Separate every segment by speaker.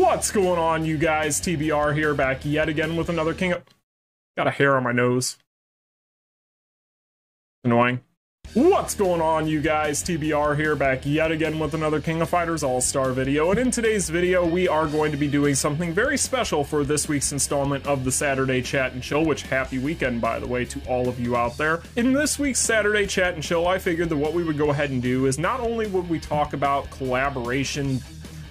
Speaker 1: What's going on, you guys? TBR here, back yet again with another King of... Got a hair on my nose. Annoying. What's going on, you guys? TBR here, back yet again with another King of Fighters All-Star video. And in today's video, we are going to be doing something very special for this week's installment of the Saturday Chat and Chill, which happy weekend, by the way, to all of you out there. In this week's Saturday Chat and Chill, I figured that what we would go ahead and do is not only would we talk about collaboration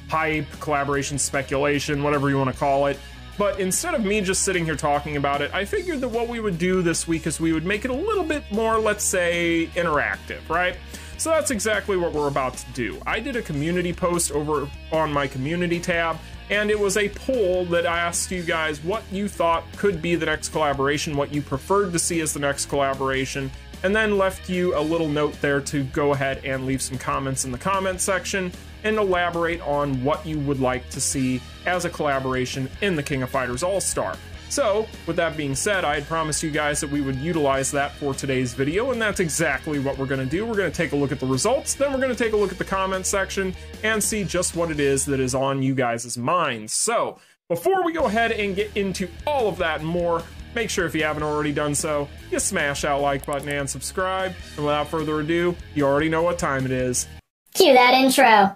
Speaker 1: hype, collaboration speculation, whatever you want to call it, but instead of me just sitting here talking about it, I figured that what we would do this week is we would make it a little bit more, let's say, interactive, right? So that's exactly what we're about to do. I did a community post over on my community tab, and it was a poll that I asked you guys what you thought could be the next collaboration, what you preferred to see as the next collaboration, and then left you a little note there to go ahead and leave some comments in the comment section and elaborate on what you would like to see as a collaboration in the King of Fighters All-Star. So, with that being said, I had promised you guys that we would utilize that for today's video, and that's exactly what we're going to do. We're going to take a look at the results, then we're going to take a look at the comment section and see just what it is that is on you guys' minds. So, before we go ahead and get into all of that and more, make sure if you haven't already done so, you smash that like button and subscribe. And without further ado, you already know what time it is.
Speaker 2: Cue that intro.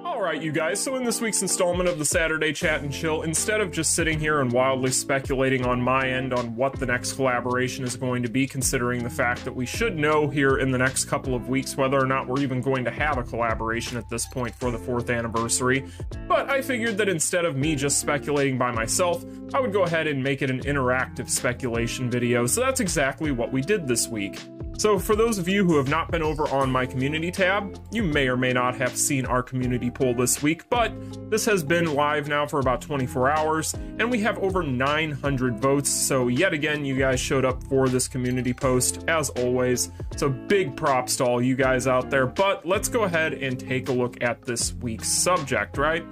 Speaker 1: Alright, you guys, so in this week's installment of the Saturday Chat and Chill, instead of just sitting here and wildly speculating on my end on what the next collaboration is going to be, considering the fact that we should know here in the next couple of weeks whether or not we're even going to have a collaboration at this point for the 4th anniversary, but I figured that instead of me just speculating by myself, I would go ahead and make it an interactive speculation video, so that's exactly what we did this week. So for those of you who have not been over on my community tab, you may or may not have seen our community poll this week, but this has been live now for about 24 hours, and we have over 900 votes, so yet again, you guys showed up for this community post, as always, so big props to all you guys out there, but let's go ahead and take a look at this week's subject, right?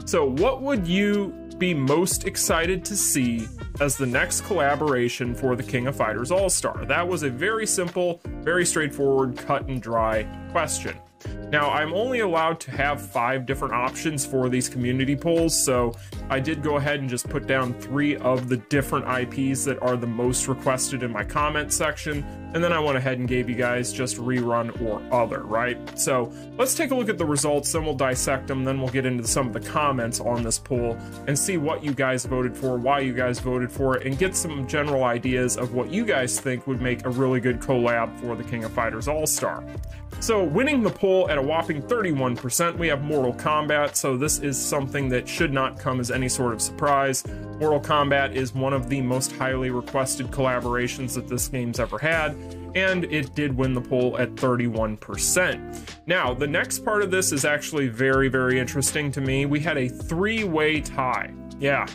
Speaker 1: So what would you be most excited to see as the next collaboration for the King of Fighters All-Star? That was a very simple, very straightforward, cut and dry question. Now, I'm only allowed to have 5 different options for these community polls, so I did go ahead and just put down 3 of the different IPs that are the most requested in my comment section, and then I went ahead and gave you guys just rerun or other, right? So let's take a look at the results, then we'll dissect them, then we'll get into some of the comments on this poll and see what you guys voted for, why you guys voted for it, and get some general ideas of what you guys think would make a really good collab for the King of Fighters All-Star. So winning the poll at a whopping 31%, we have Mortal Kombat, so this is something that should not come as any sort of surprise. Mortal Kombat is one of the most highly requested collaborations that this game's ever had, and it did win the poll at 31%. Now, the next part of this is actually very, very interesting to me. We had a 3-way tie. Yeah,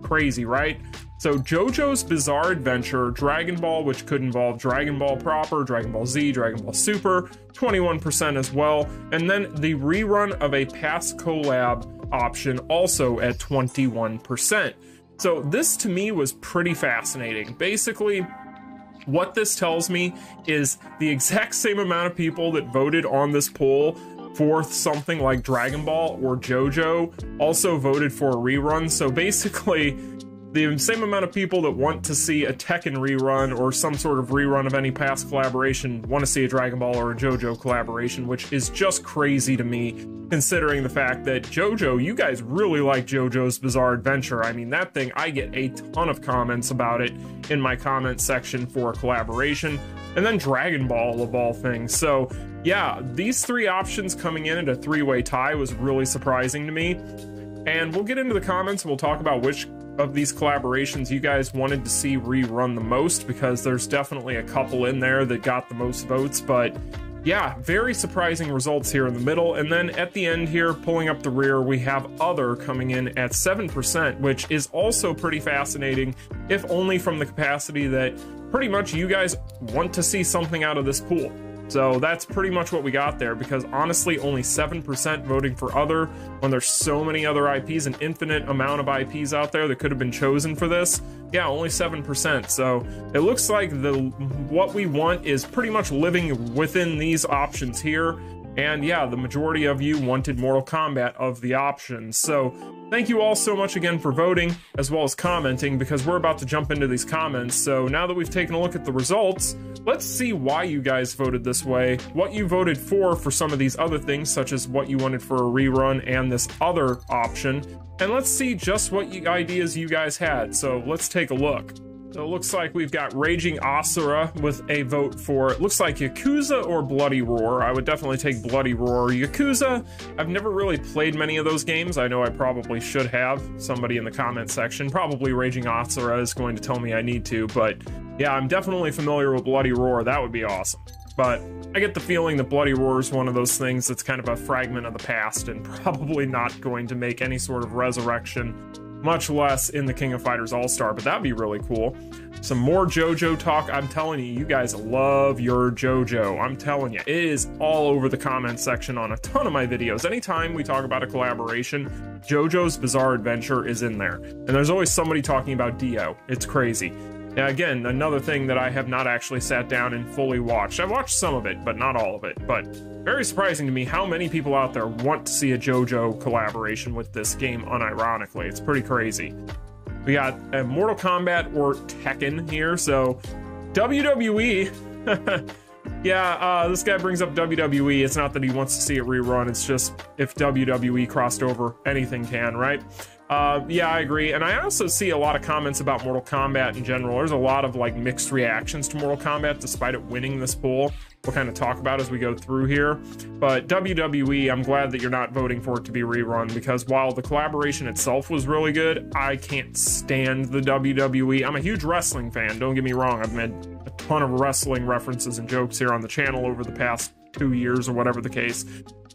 Speaker 1: crazy, right? So JoJo's Bizarre Adventure, Dragon Ball, which could involve Dragon Ball proper, Dragon Ball Z, Dragon Ball Super, 21% as well, and then the rerun of a past collab option also at 21%. So this to me was pretty fascinating. Basically, what this tells me is the exact same amount of people that voted on this poll for something like Dragon Ball or JoJo also voted for a rerun. So basically, the same amount of people that want to see a Tekken rerun or some sort of rerun of any past collaboration want to see a Dragon Ball or a JoJo collaboration, which is just crazy to me, considering the fact that JoJo, you guys really like JoJo's Bizarre Adventure. I mean, that thing, I get a ton of comments about it in my comment section for a collaboration, and then Dragon Ball of all things. So yeah, these 3 options coming in at a 3-way tie was really surprising to me, and we'll get into the comments and we'll talk about which of these collaborations you guys wanted to see rerun the most, because there's definitely a couple in there that got the most votes, but yeah, very surprising results here in the middle. And then at the end here, pulling up the rear, we have other coming in at 7%, which is also pretty fascinating, if only from the capacity that pretty much you guys want to see something out of this pool. So that's pretty much what we got there, because honestly, only 7% voting for other, when there's so many other IPs, an infinite amount of IPs out there that could have been chosen for this. Yeah, only 7%. So it looks like what we want is pretty much living within these options here. And yeah, the majority of you wanted Mortal Kombat of the options. So thank you all so much again for voting, as well as commenting, because we're about to jump into these comments. So now that we've taken a look at the results, let's see why you guys voted this way, what you voted for some of these other things, such as what you wanted for a rerun and this other option. And let's see just what ideas you guys had. So let's take a look. So it looks like we've got Raging Asura with a vote for, it looks like Yakuza or Bloody Roar. I would definitely take Bloody Roar. Yakuza, I've never really played many of those games. I know I probably should have. Somebody in the comment section, probably Raging Asura is going to tell me I need to, but yeah, I'm definitely familiar with Bloody Roar. That would be awesome. But I get the feeling that Bloody Roar is one of those things that's kind of a fragment of the past and probably not going to make any sort of resurrection, much less in the King of Fighters All-Star, but that'd be really cool. Some more JoJo talk. I'm telling you, you guys love your JoJo. I'm telling you, it is all over the comment section on a ton of my videos. Anytime we talk about a collaboration, JoJo's Bizarre Adventure is in there. And there's always somebody talking about Dio. It's crazy. Now again, another thing that I have not actually sat down and fully watched. I've watched some of it, but not all of it. But very surprising to me how many people out there want to see a JoJo collaboration with this game unironically. It's pretty crazy. We got Mortal Kombat or Tekken here, so WWE. Yeah, this guy brings up WWE. It's not that he wants to see it rerun, it's just if WWE crossed over, anything can, right? Yeah, I agree. And I also see a lot of comments about Mortal Kombat in general. There's a lot of like mixed reactions to Mortal Kombat despite it winning this poll. We'll kind of talk about as we go through here. But WWE, I'm glad that you're not voting for it to be rerun, because while the collaboration itself was really good, I can't stand the WWE. I'm a huge wrestling fan, don't get me wrong. I've made a ton of wrestling references and jokes here on the channel over the past 2 years or whatever the case.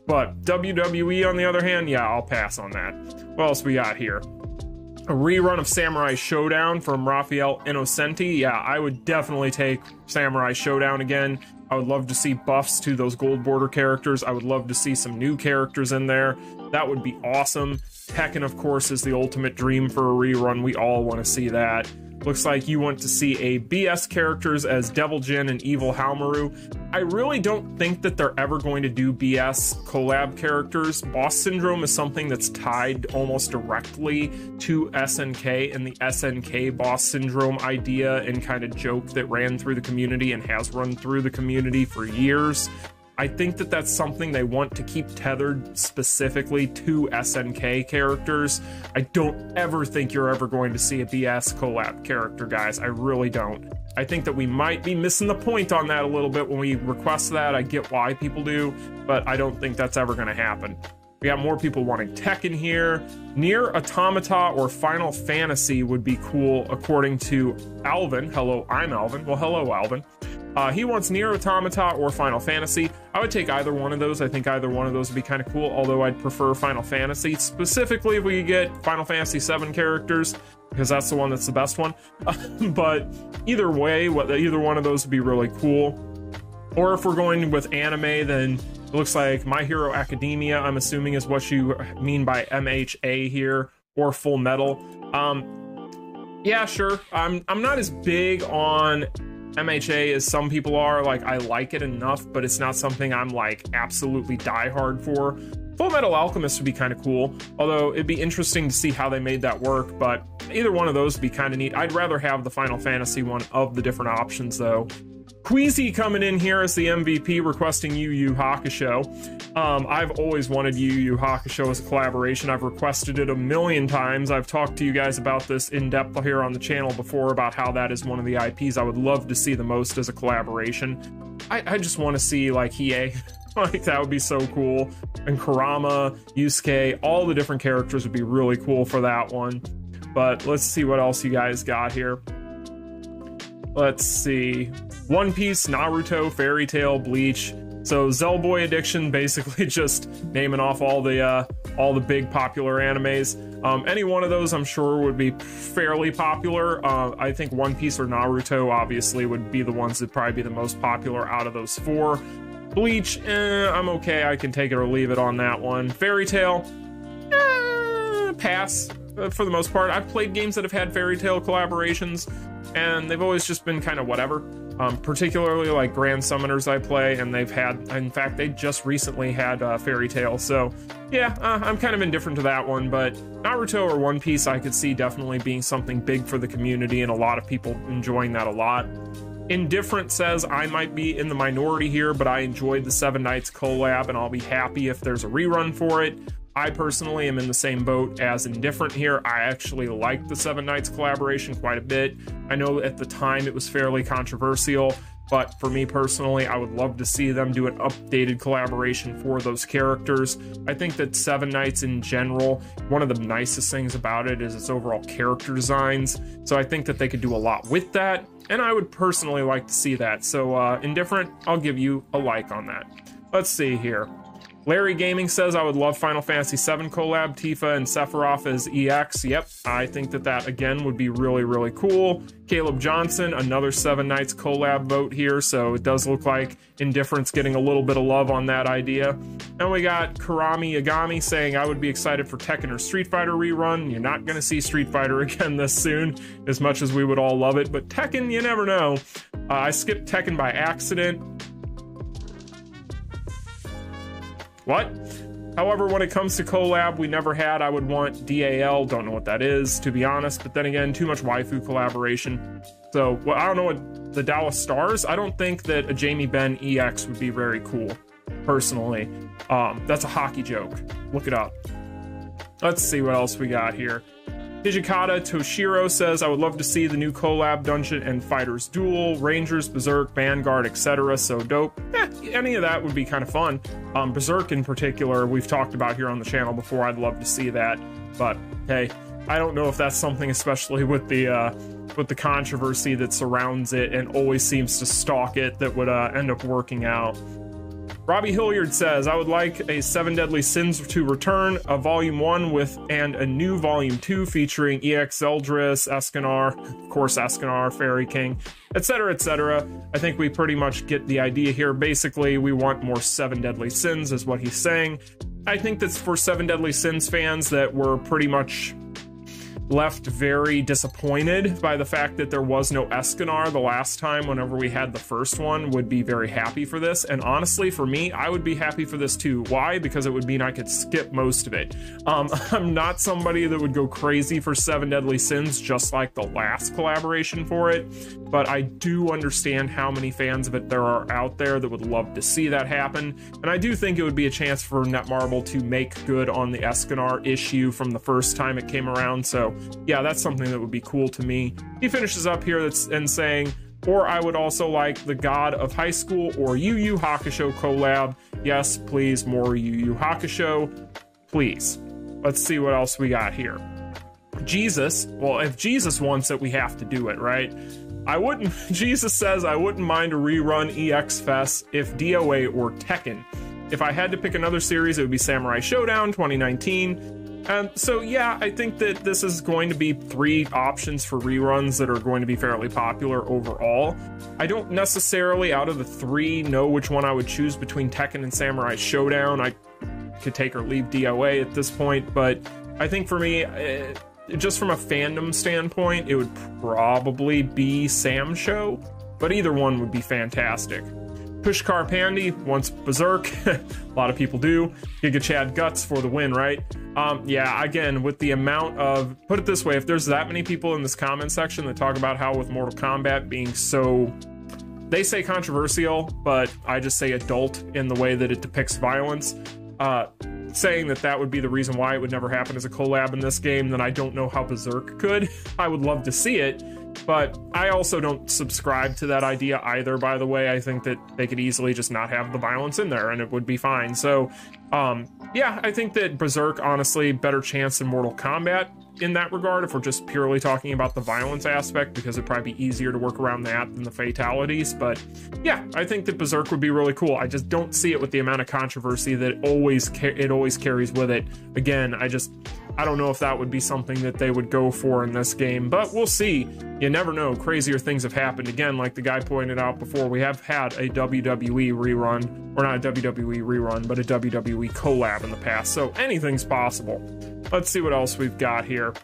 Speaker 1: But WWE, on the other hand, yeah, I'll pass on that. What else we got here? A rerun of Samurai Showdown from Rafael Innocenti. Yeah, I would definitely take Samurai Showdown again. I would love to see buffs to those gold border characters. I would love to see some new characters in there. That would be awesome. Tekken, of course, is the ultimate dream for a rerun. We all want to see that. Looks like you want to see a BS characters as Devil Jin and Evil Haomaru. I really don't think that they're ever going to do BS collab characters. Boss Syndrome is something that's tied almost directly to SNK and the SNK Boss Syndrome idea and kind of joke that ran through the community and has run through the community for years. I think that that's something they want to keep tethered specifically to SNK characters. I don't ever think you're ever going to see a BS collab character, guys. I really don't. I think that we might be missing the point on that a little bit when we request that. I get why people do, but I don't think that's ever going to happen. We got more people wanting Tekken here. Nier Automata or Final Fantasy would be cool, according to Alvin. Hello, I'm Alvin. Well, hello, Alvin. He wants Nier Automata or Final Fantasy. I would take either one of those. I think either one of those would be kind of cool, although I'd prefer Final Fantasy. Specifically, if we could get Final Fantasy VII characters, because that's the one that's the best one. But either way, either one of those would be really cool. Or if we're going with anime, then it looks like My Hero Academia, I'm assuming is what you mean by MHA here, or Full Metal. Yeah, sure. I'm not as big on MHA as some people are. Like, I like it enough, but it's not something I'm like absolutely diehard for. Full Metal Alchemist would be kind of cool, although it'd be interesting to see how they made that work, but either one of those would be kind of neat. I'd rather have the Final Fantasy one of the different options, though. Queasy coming in here as the MVP, requesting Yu Yu Hakusho. I've always wanted Yu Yu Hakusho as a collaboration. I've requested it a million times. I've talked to you guys about this in depth here on the channel before, about how that is one of the IPs I would love to see the most as a collaboration. I just want to see like Hiei. Like, that would be so cool. And Kurama, Yusuke, all the different characters would be really cool for that one. But let's see what else you guys got here. Let's see. One Piece, Naruto, Fairy Tail, Bleach. So Zellboy Addiction, basically just naming off all the big popular animes. Any one of those I'm sure would be fairly popular. I think One Piece or Naruto obviously would be the ones that probably be the most popular out of those four. Bleach, I'm okay. I can take it or leave it on that one. Fairy Tail, pass for the most part. I've played games that have had Fairy Tail collaborations, and they've always just been kind of whatever. Particularly like Grand Summoners I play, and they've had, in fact, they just recently had Fairy Tail, so yeah, I'm kind of indifferent to that one, but Naruto or One Piece I could see definitely being something big for the community and a lot of people enjoying that a lot. Indifferent says I might be in the minority here, but I enjoyed the Seven Knights collab and I'll be happy if there's a rerun for it. I personally am in the same boat as Indifferent here. I actually liked the Seven Knights collaboration quite a bit. I know at the time it was fairly controversial, but for me personally, I would love to see them do an updated collaboration for those characters. I think that Seven Knights in general, one of the nicest things about it is its overall character designs. So I think that they could do a lot with that, and I would personally like to see that. So Indifferent, I'll give you a like on that. Let's see here. Larry Gaming says, I would love Final Fantasy VII collab, Tifa and Sephiroth as EX. Yep, I think that that, again, would be really, really cool. Caleb Johnson, another Seven Knights collab vote here, so it does look like Indifferent's getting a little bit of love on that idea. And we got Karami Yagami saying, I would be excited for Tekken or Street Fighter rerun. You're not going to see Street Fighter again this soon, as much as we would all love it, but Tekken, you never know. I skipped Tekken by accident. What? However, when it comes to collab, we never had. I would want DAL, don't know what that is, to be honest, but then again, too much waifu collaboration. So, well, I don't know what the Dallas Stars, I don't think that a Jamie Benn EX would be very cool, personally. That's a hockey joke. Look it up. Let's see what else we got here. Hijikata Toshiro says, I would love to see the new collab Dungeon and Fighters Duel, Rangers, Berserk, Vanguard, etc. So dope. Any of that would be kind of fun. Berserk in particular, we've talked about here on the channel before. I'd love to see that. But hey, I don't know if that's something, especially with the controversy that surrounds it and always seems to stalk it, that would end up working out. Robbie Hilliard says, I would like a Seven Deadly Sins to return, a Volume 1 and a new Volume 2 featuring EX Eldris, Escanar, of course Escanar, Fairy King, etc., etc. I think we pretty much get the idea here. Basically, we want more Seven Deadly Sins, is what he's saying. I think that's for Seven Deadly Sins fans that were pretty much left very disappointed by the fact that there was no Escanar the last time whenever we had the first one, would be very happy for this. And honestly, for me, I would be happy for this too. Why? Because it would mean I could skip most of it. I'm not somebody that would go crazy for Seven Deadly Sins, just like the last collaboration for it, but I do understand how many fans of it there are out there that would love to see that happen. And I do think it would be a chance for Netmarble to make good on the Escanar issue from the first time it came around. So yeah, that's something that would be cool to me. He finishes up here and saying, or I would also like the God of High School or Yu Yu Hakusho collab. Yes, please, more Yu Yu Hakusho, please. Let's see what else we got here. Jesus, well, if Jesus wants it, we have to do it, right? Jesus says, I wouldn't mind a rerun EX Fest if DOA or Tekken. If I had to pick another series, it would be Samurai Showdown 2019. So yeah, I think that this is going to be 3 options for reruns that are going to be fairly popular overall. I don't necessarily, out of the 3, know which one I would choose between Tekken and Samurai Showdown. I could take or leave DOA at this point, but I think for me, just from a fandom standpoint, it would probably be Sam Show, but either one would be fantastic. Pushkar Pandy wants Berserk. A lot of people do. Giga Chad Guts for the win, right? Yeah, again, with the amount of, put it this way, if there's that many people in this comment section that talk about how with Mortal Kombat being so, they say controversial, but I just say adult in the way that it depicts violence, saying that that would be the reason why it would never happen as a collab in this game, then I don't know how Berserk could. I would love to see it, but I also don't subscribe to that idea either, by the way. I think that they could easily just not have the violence in there and it would be fine. So, yeah, I think that Berserk, honestly, better chance than Mortal Kombat in that regard, if we're just purely talking about the violence aspect, because it'd probably be easier to work around that than the fatalities. But yeah, I think that Berserk would be really cool. I just don't see it with the amount of controversy that it always carries with it. Again, I don't know if that would be something that they would go for in this game, but we'll see. You never know. Crazier things have happened. Again, like the guy pointed out before, we have had a WWE rerun, or not a WWE rerun, but a WWE collab in the past, so anything's possible. Let's see what else we've got here.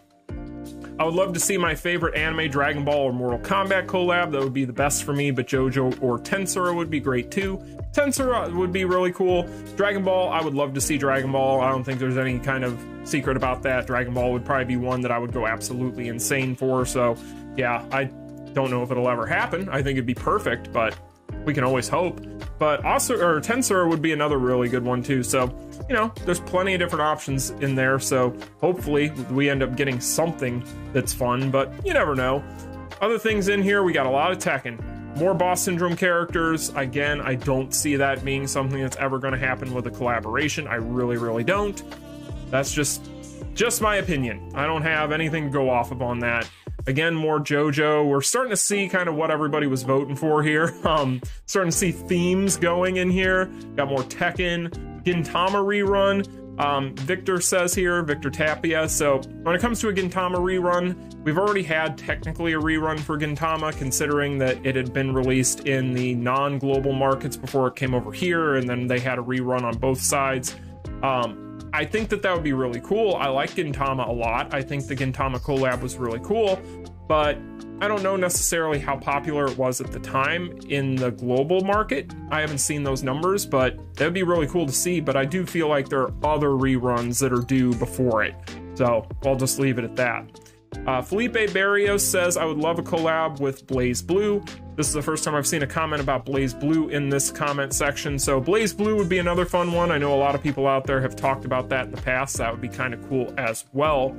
Speaker 1: I would love to see my favorite anime, Dragon Ball or Mortal Kombat collab. That would be the best for me, but JoJo or Tensura would be great too. Tensura would be really cool. Dragon Ball, I would love to see Dragon Ball. I don't think there's any kind of secret about that. Dragon Ball would probably be one that I would go absolutely insane for, so yeah, I don't know if it'll ever happen. I think it'd be perfect, but we can always hope. But also, or Tensura would be another really good one too, so you know, there's plenty of different options in there, so hopefully we end up getting something that's fun, but you never know. Other things in here, we got a lot of Tekken. More Boss Syndrome characters. Again, I don't see that being something that's ever going to happen with a collaboration. I really, really don't. That's just my opinion. I don't have anything to go off of on that. Again, more JoJo. We're starting to see kind of what everybody was voting for here. Starting to see themes going in here. Got more Tekken. Gintama rerun. Victor says here, Victor Tapia. So when it comes to a Gintama rerun, we've already had technically a rerun for Gintama, considering that it had been released in the non-global markets before it came over here, and then they had a rerun on both sides. I think that would be really cool. I like Gintama a lot. I think the Gintama collab was really cool, but I don't know necessarily how popular it was at the time in the global market. I haven't seen those numbers, but that'd be really cool to see. But I do feel like there are other reruns that are due before it. So I'll just leave it at that. Felipe Barrios says, I would love a collab with Blaze Blue. This is the first time I've seen a comment about Blaze Blue in this comment section. So Blaze Blue would be another fun one. I know a lot of people out there have talked about that in the past. That would be kind of cool as well.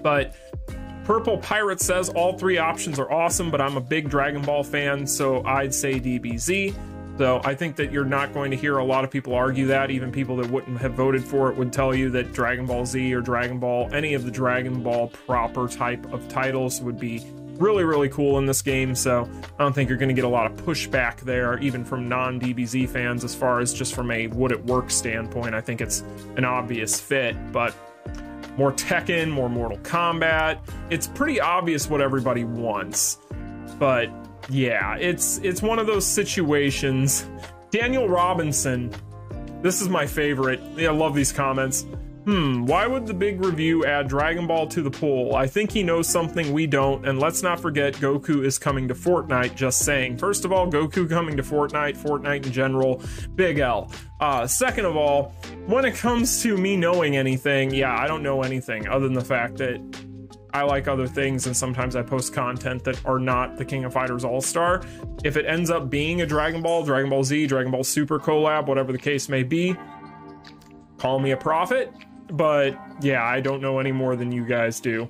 Speaker 1: But Purple Pirate says all three options are awesome, but I'm a big Dragon Ball fan, so I'd say DBZ. So I think that you're not going to hear a lot of people argue that. Even people that wouldn't have voted for it would tell you that Dragon Ball Z or Dragon Ball, any of the Dragon Ball proper type of titles would be really, really cool in this game. So I don't think you're going to get a lot of pushback there, even from non-DBZ fans, as far as just from a would it work standpoint. I think it's an obvious fit, but more Tekken, more Mortal Kombat. It's pretty obvious what everybody wants. But yeah, it's one of those situations. Daniel Robinson, this is my favorite. Yeah, I love these comments. Why would the big review add Dragon Ball to the poll? I think he knows something we don't, and let's not forget Goku is coming to Fortnite, just saying. First of all, Goku coming to Fortnite in general, big L. Second of all, when it comes to me knowing anything, yeah, I don't know anything other than the fact that I like other things, and sometimes I post content that are not the King of Fighters All-Star. If it ends up being a Dragon Ball Z, Dragon Ball Super collab, whatever the case may be, call me a prophet. But yeah, I don't know any more than you guys do.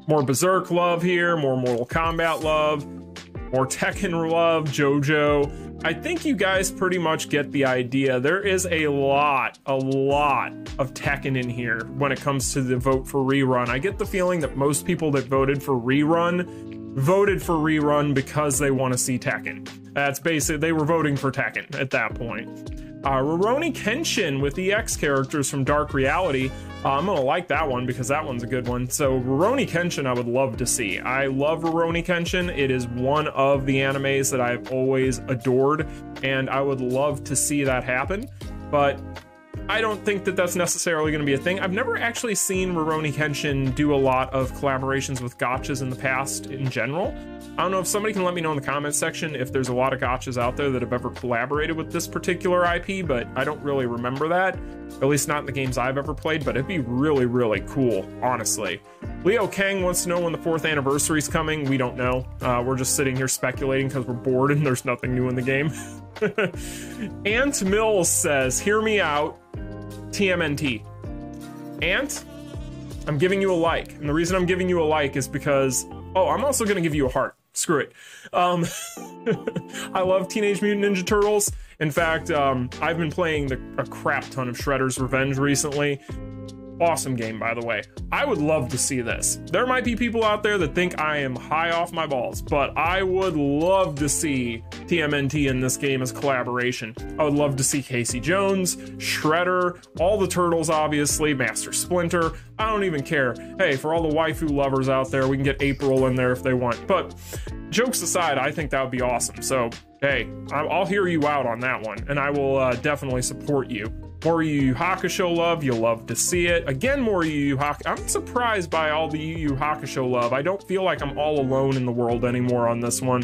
Speaker 1: More Berserk love here, more Mortal Kombat love, more Tekken love, JoJo. I think you guys pretty much get the idea. There is a lot of Tekken in here when it comes to the vote for rerun. I get the feeling that most people that voted for rerun because they want to see Tekken. That's basically, they were voting for Tekken at that point. Rurouni Kenshin with EX characters from Dark Reality. I'm gonna like that one because that one's a good one. So Rurouni Kenshin I would love to see. I love Rurouni Kenshin. It is one of the animes that I've always adored, and I would love to see that happen. But I don't think that that's necessarily going to be a thing. I've never actually seen Rurouni Kenshin do a lot of collaborations with gachas in the past in general. I don't know if somebody can let me know in the comments section if there's a lot of gachas out there that have ever collaborated with this particular IP, but I don't really remember that, at least not in the games I've ever played, but it'd be really, really cool, honestly. Leo Kang wants to know when the 4th anniversary is coming. We don't know. We're just sitting here speculating because we're bored and there's nothing new in the game. Ant Mills says, hear me out, TMNT. Ant, I'm giving you a like, and the reason I'm giving you a like is because, oh, I'm also going to give you a heart. Screw it. I love Teenage Mutant Ninja Turtles. In fact, I've been playing a crap ton of Shredder's Revenge recently. Awesome game, by the way. I would love to see this. There might be people out there that think I am high off my balls, but I would love to see TMNT in this game as collaboration. I would love to see Casey Jones, Shredder, all the Turtles, obviously, Master Splinter. I don't even care. Hey, for all the waifu lovers out there, we can get April in there if they want. But jokes aside, I think that would be awesome. So, hey, I'll hear you out on that one, and I will definitely support you. More Yu Yu Hakusho love, you'll love to see it. Again, more Yu Yu Hakusho. I'm surprised by all the Yu Yu Hakusho love. I don't feel like I'm all alone in the world anymore on this one.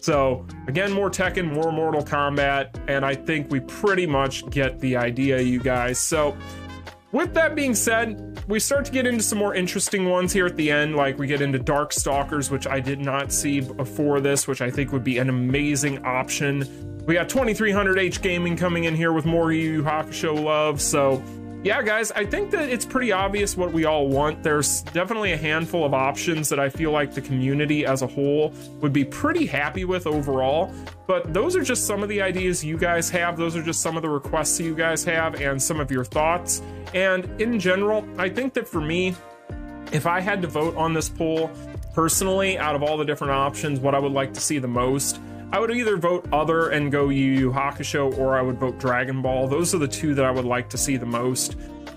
Speaker 1: So, again, more Tekken, more Mortal Kombat, and I think we pretty much get the idea, you guys. So, with that being said, we start to get into some more interesting ones here at the end, like we get into Dark Stalkers, which I did not see before this, which I think would be an amazing option. We got 2300H Gaming coming in here with more Yu Yu Hakusho love, so yeah, guys, I think that it's pretty obvious what we all want. There's definitely a handful of options that I feel like the community as a whole would be pretty happy with overall, but those are just some of the ideas you guys have. Those are just some of the requests you guys have and some of your thoughts. And in general, I think that for me, if I had to vote on this poll, personally, out of all the different options, what I would like to see the most, I would either vote other and go Yu Yu Hakusho, or I would vote Dragon Ball. Those are the two that I would like to see the most.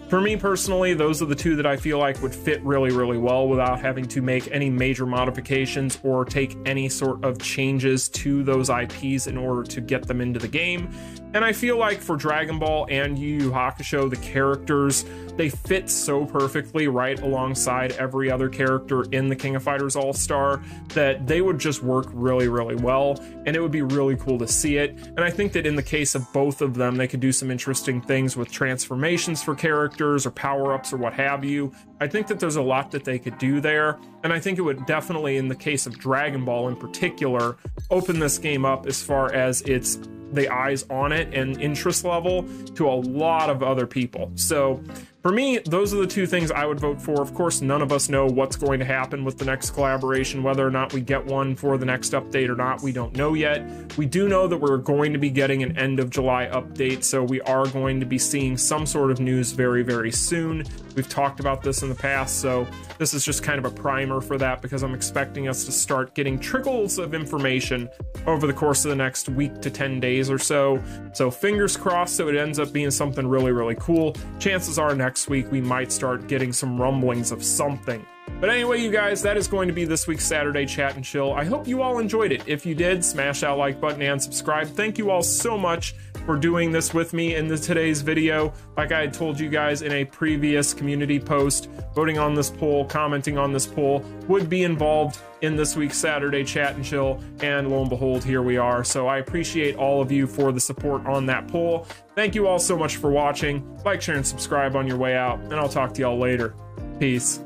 Speaker 1: For me personally, those are the two that I feel like would fit really, really well without having to make any major modifications or take any sort of changes to those IPs in order to get them into the game. And I feel like for Dragon Ball and Yu Yu Hakusho, the characters, they fit so perfectly right alongside every other character in the King of Fighters All-Star that they would just work really, really well, and it would be really cool to see it. And I think that in the case of both of them, they could do some interesting things with transformations for characters or power-ups or what have you. I think that there's a lot that they could do there, and I think it would definitely, in the case of Dragon Ball in particular, open this game up as far as the eyes on it and interest level to a lot of other people. So for me, those are the two things I would vote for. Of course, none of us know what's going to happen with the next collaboration, whether or not we get one for the next update or not, we don't know yet. We do know that we're going to be getting an end of July update, so we are going to be seeing some sort of news very, very soon. We've talked about this in the past, so this is just kind of a primer for that because I'm expecting us to start getting trickles of information over the course of the next week to 10 days or so. So fingers crossed so it ends up being something really, really cool. Chances are next week we might start getting some rumblings of something. But anyway, you guys, that is going to be this week's Saturday Chat and Chill. I hope you all enjoyed it. If you did, smash that like button and subscribe. Thank you all so much for doing this with me in today's video. Like I had told you guys in a previous community post, voting on this poll, commenting on this poll would be involved in this week's Saturday Chat and Chill, and lo and behold, here we are. So I appreciate all of you for the support on that poll. Thank you all so much for watching. Like, share, and subscribe on your way out, and I'll talk to y'all later. Peace.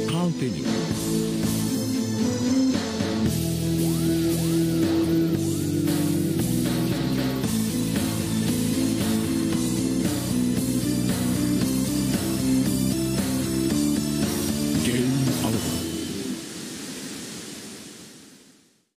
Speaker 2: Continue.